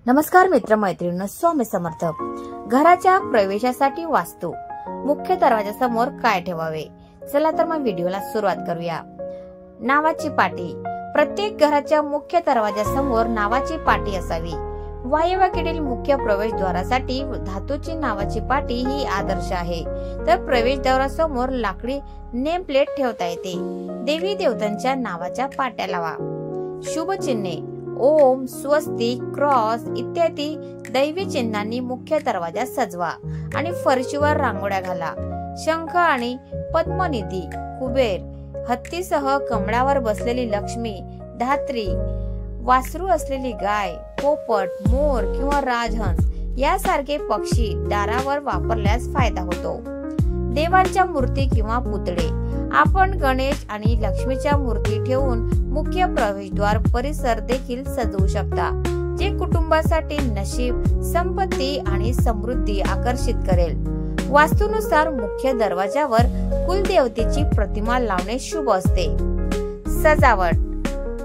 नमस्कार मित्र मैत्रिणींनो, स्वामी समर्थ। घराच्या प्रवेशासाठी वास्तू मुख्य दरवाजासमोर काय ठेवावे? चला तर मग व्हिडिओला सुरुवात करूया। नावाची पाटी। प्रत्येक घराच्या मुख्य दरवाजासमोर नावाची पाटी असावी। वायव्येकडील मुख्य प्रवेशद्वारासाठी धातूची नावाची पाटी ही आदर्श आहे। तर प्रवेशद्वारासमोर लाकडी नेम प्लेट ठेवता येते। देवी देवतांच्या नावाच्या पाट्या लावा। शुभ चिन्हे ओम, स्वस्तिक, क्रॉस इत्यादी दैवी चिन्हांनी मुख्य दरवाजा सजवा आणि फरशीवर रांगोळ्या घाला। शंख आणि पद्मनिधी, कुबेर, हत्तीसह कमळावर बसलेली लक्ष्मी, धात्री, वासरू असलेली गाय, पोपट, मोर किंवा राजहंस यासारखे पक्षी दारावर वापरल्यास फायदा होतो। देवांच्या मूर्ती किंवा पुतळे। आपण गणेश आणि लक्ष्मीच्या मूर्ती ठेवून मुख्य प्रवेशद्वार परिसर देखील सजवू शकता, जे कुटुंबासाठी नशीब, संपत्ती आणि समृद्धी आकर्षित करेल। वास्तूनुसार मुख्य दरवाजावर कुलदेवतेची प्रतिमा लावणे शुभ असते। सजावट।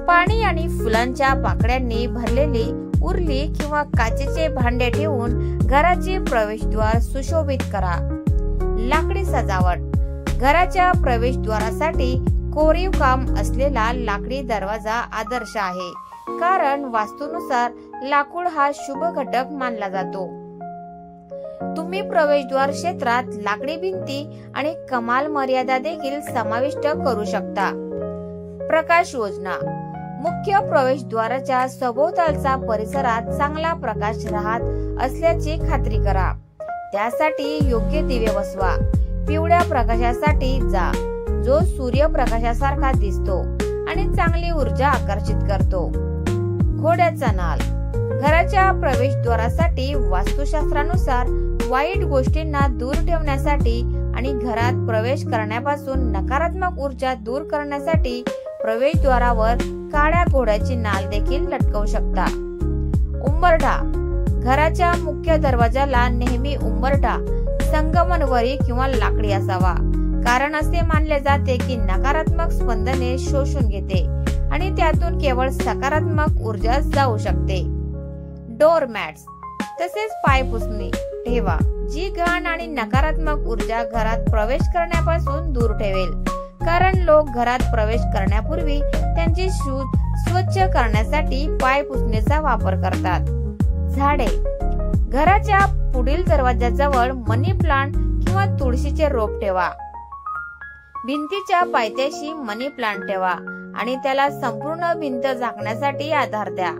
पाणी आणि फुलांच्या पाकळ्यांनी भरलेली उरली किंवा काचेचे भांडे ठेवून घराचे प्रवेशद्वार सुशोभित करा। लाकडी सजावट। घराच्या प्रवेशद्वारासाठी कोरीव काम असलेला लाकडी दरवाजा आदर्श आहे, कारण वास्तूनुसार लाकूड हा शुभ घटक मानला जातो। तुम्ही प्रवेशद्वार क्षेत्रात लाकडी भिंती आणि कमाल मर्यादा देखील समाविष्ट करू शकता। प्रकाश योजना। मुख्य प्रवेशद्वाराच्या सभोवतालचा परिसरात चांगला प्रकाश राहत असल्याची खात्री करा। त्यासाठी योग्य दिवे बसवा। पिवळ्या प्रकाशासाठी जा, जो सूर्यप्रकाशासारखा दिसतो आणि चांगली ऊर्जा आकर्षित करतो। घोड्याचा नाल। घराच्या प्रवेशद्वारासाठी वास्तुशास्त्रानुसार वाईट गोष्टींना दूर ठेवण्यासाठी आणि घरात प्रवेश करण्यापासून नकारात्मक ऊर्जा दूर करण्यासाठी प्रवेशद्वारावर काळ्या घोड्याची नाल देखील लटकवू शकता। उंबरठा। घराच्या मुख्य दरवाजाला नेहमी उंबरठा संगमरवरी किंवा लाकडी असावा, कारण असे मानले जाते की नकारात्मक स्पंदने शोषून घेते आणि त्यातून केवळ सकारात्मक ऊर्जा जाऊ शकते। डोर मॅट्स तसेच पायपुसणी ठेवा, जी घाण आणि नकारात्मक ऊर्जा घरात प्रवेश करण्यापासून दूर ठेवेल, कारण लोक घरात प्रवेश करण्यापूर्वी त्यांचे शूज स्वच्छ करण्यासाठी पायपुसणीचा वापर करतात। झाडे। घराच्या पुढील दरवाजाजवळ मनी प्लांट किंवा तुळशीचे रोप ठेवा। भिंतीच्या पायथ्याशी मनी प्लांट ठेवा आणि त्याला संपूर्ण भिंत झाकण्यासाठी आधार द्या।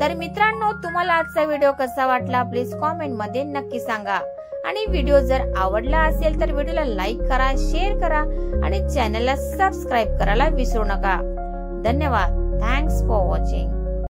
तर मित्रांनो, तुम्हाला आजचा व्हिडिओ कसा वाटला प्लीज कॉमेंट मध्ये नक्की सांगा। आणि व्हिडिओ जर आवडला असेल तर व्हिडिओला लाईक करा, शेअर करा आणि चॅनलला सबस्क्राईब करायला विसरू नका। धन्यवाद। Thanks for watching.